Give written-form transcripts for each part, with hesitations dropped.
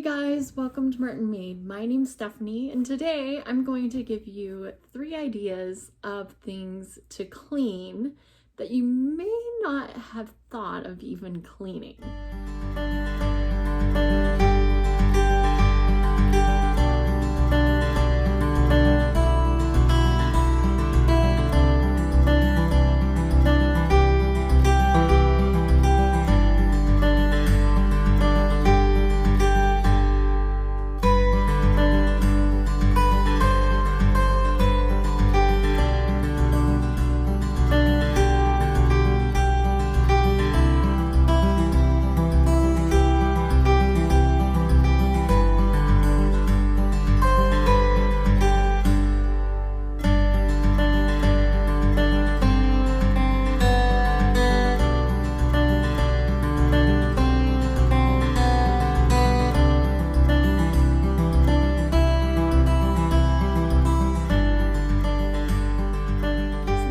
Hey guys, welcome to Martinmade. My name's Stephanie, and today I'm going to give you 3 ideas of things to clean that you may not have thought of even cleaning.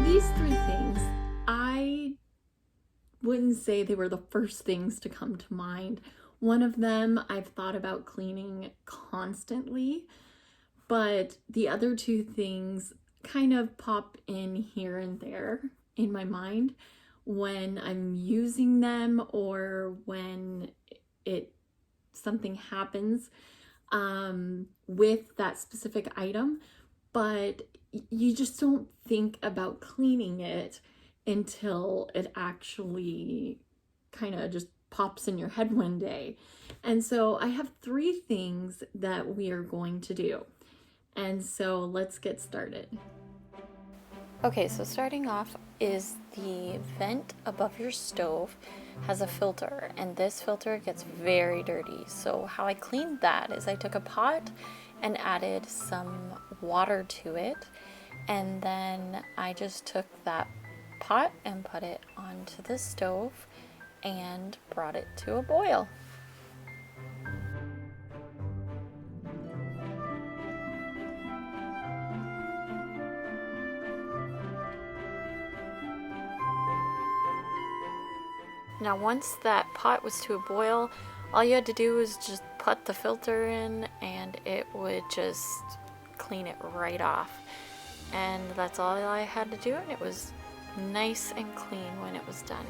These 3 things, I wouldn't say they were the first things to come to mind. One of them I've thought about cleaning constantly, but the other 2 things kind of pop in here and there in my mind when I'm using them or when something happens with that specific item, but you just don't think about cleaning it until it actually kind of just pops in your head one day. And so I have 3 things that we are going to do. And so let's get started. Okay, so starting off is the vent above your stove has a filter, and this filter gets very dirty. So how I cleaned that is I took a pot and added some water to it, and then I just took that pot and put it onto the stove and brought it to a boil. Now once that pot was to a boil, all you had to do was just put the filter in and it would just clean it right off. And that's all I had to do, and it was nice and clean when it was done.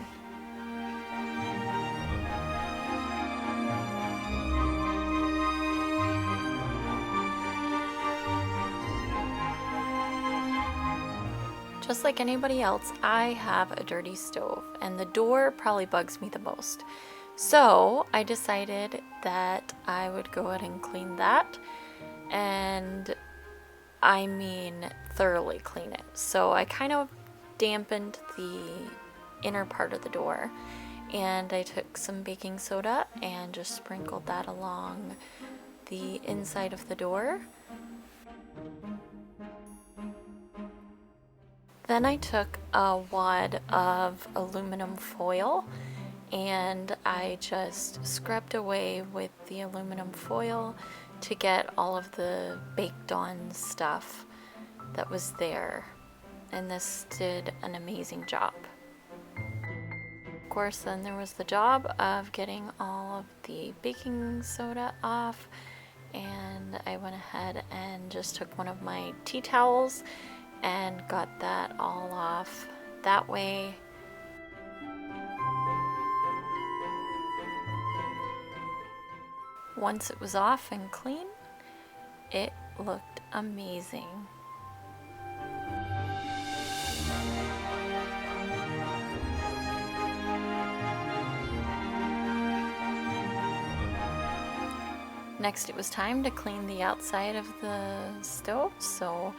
Just like anybody else, I have a dirty stove, and the door probably bugs me the most. So I decided that I would go ahead and clean that, and I mean thoroughly clean it. So I kind of dampened the inner part of the door, and I took some baking soda and just sprinkled that along the inside of the door. Then I took a wad of aluminum foil and I just scrubbed away with the aluminum foil to get all of the baked on stuff that was there. And this did an amazing job. Of course, then there was the job of getting all of the baking soda off, and I went ahead and just took one of my tea towels and got that all off that way. Once it was off and clean, it looked amazing. Next, it was time to clean the outside of the stove, so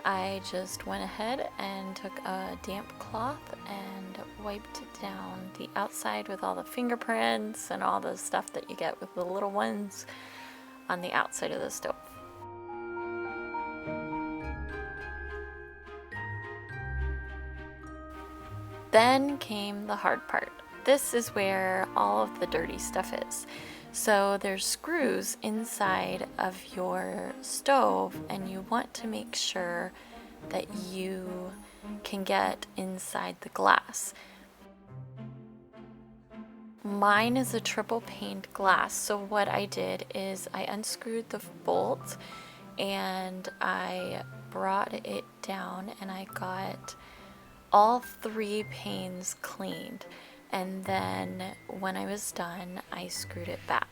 I just went ahead and took a damp cloth and wiped down the outside with all the fingerprints and all the stuff that you get with the little ones on the outside of the stove. Then came the hard part. This is where all of the dirty stuff is. So there's screws inside of your stove, and you want to make sure that you can get inside the glass. Mine is a triple paned glass. So what I did is I unscrewed the bolt and I brought it down and I got all 3 panes cleaned. And then when I was done, I screwed it back.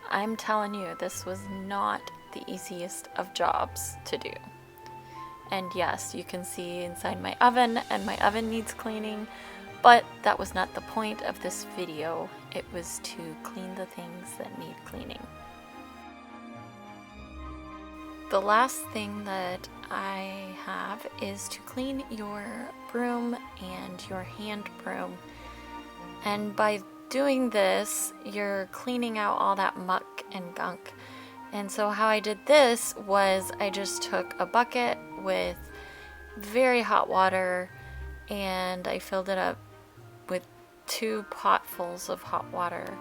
I'm telling you, this was not the easiest of jobs to do. And yes, you can see inside my oven, and my oven needs cleaning, but that was not the point of this video. It was to clean the things that need cleaning. The last thing that I have is to clean your broom and your hand broom. And by doing this, you're cleaning out all that muck and gunk. And so how I did this was I just took a bucket with very hot water and I filled it up with 2 potfuls of hot water.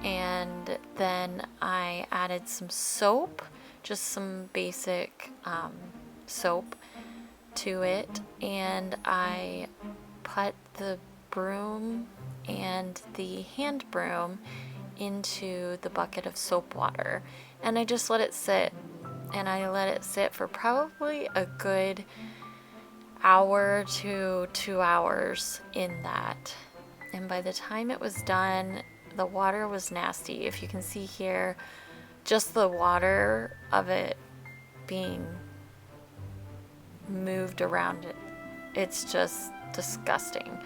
And then I added some soap, just some basic soap to it. And I put the broom and the hand broom into the bucket of soap water, and I just let it sit, and I let it sit for probably a good hour to 2 hours in that. And by the time it was done, the water was nasty. If you can see here, just the water of it being moved around it, it's just disgusting.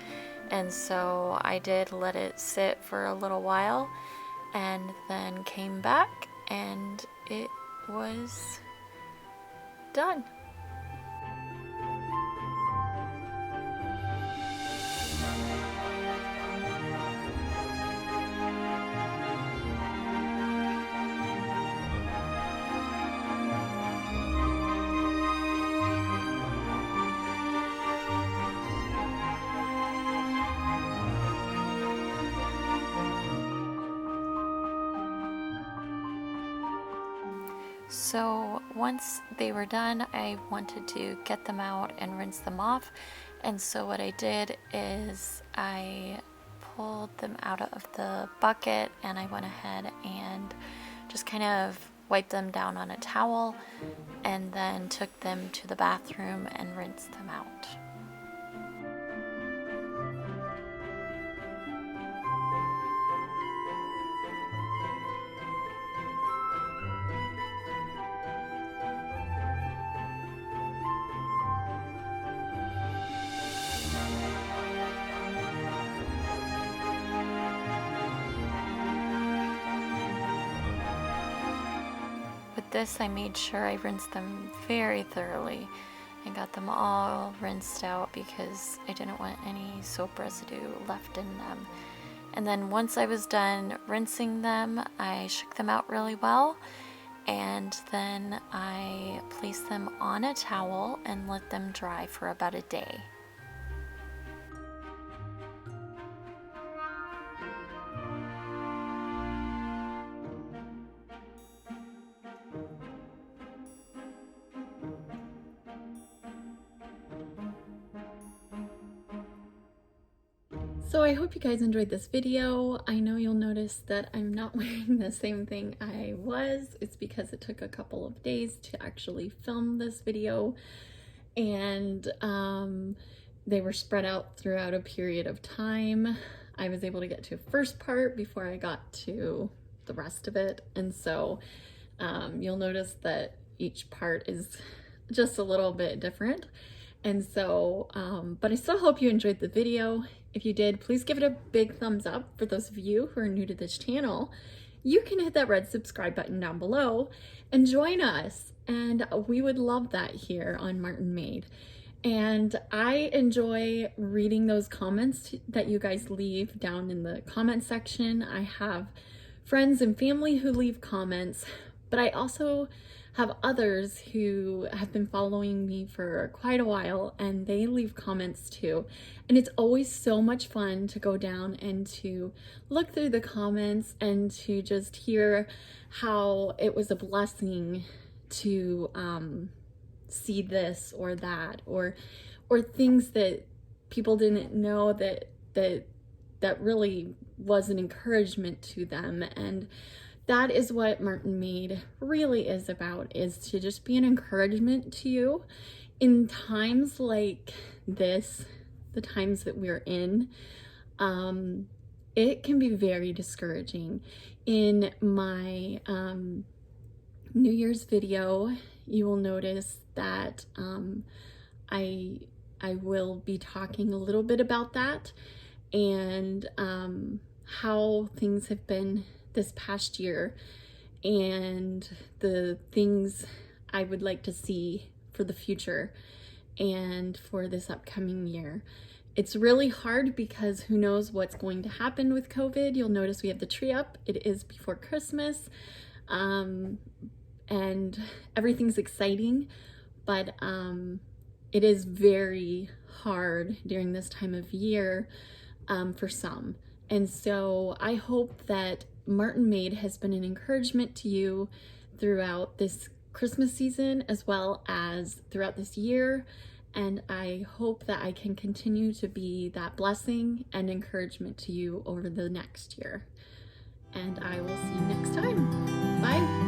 And so I did let it sit for a little while and then came back and it was done. So once they were done, I wanted to get them out and rinse them off. And so what I did is I pulled them out of the bucket and I went ahead and just kind of wiped them down on a towel and then took them to the bathroom and rinsed them out. With this, I made sure I rinsed them very thoroughly and got them all rinsed out because I didn't want any soap residue left in them. And then once I was done rinsing them, I shook them out really well, and then I placed them on a towel and let them dry for about a day. So I hope you guys enjoyed this video. I know you'll notice that I'm not wearing the same thing I was. It's because it took a couple of days to actually film this video, and they were spread out throughout a period of time. I was able to get to the first part before I got to the rest of it, and so you'll notice that each part is just a little bit different. And so, but I still hope you enjoyed the video. If you did, please give it a big thumbs up. For those of you who are new to this channel, you can hit that red subscribe button down below and join us. And we would love that here on Martinmade. And I enjoy reading those comments that you guys leave down in the comment section. I have friends and family who leave comments, but I also have others who have been following me for quite a while, and they leave comments too. And it's always so much fun to go down and to look through the comments and to just hear how it was a blessing to see this or that, or things that people didn't know that really was an encouragement to them. And that is what Martinmade really is about, is to just be an encouragement to you in times like this, the times that we're in. It can be very discouraging. In my New Year's video, you will notice that I will be talking a little bit about that, and how things have been this past year, and the things I would like to see for the future and for this upcoming year. It's really hard because who knows what's going to happen with COVID. You'll notice we have the tree up. It is before Christmas, and everything's exciting, but it is very hard during this time of year for some. And so I hope that Martinmade has been an encouragement to you throughout this Christmas season as well as throughout this year. And I hope that I can continue to be that blessing and encouragement to you over the next year. And I will see you next time. Bye.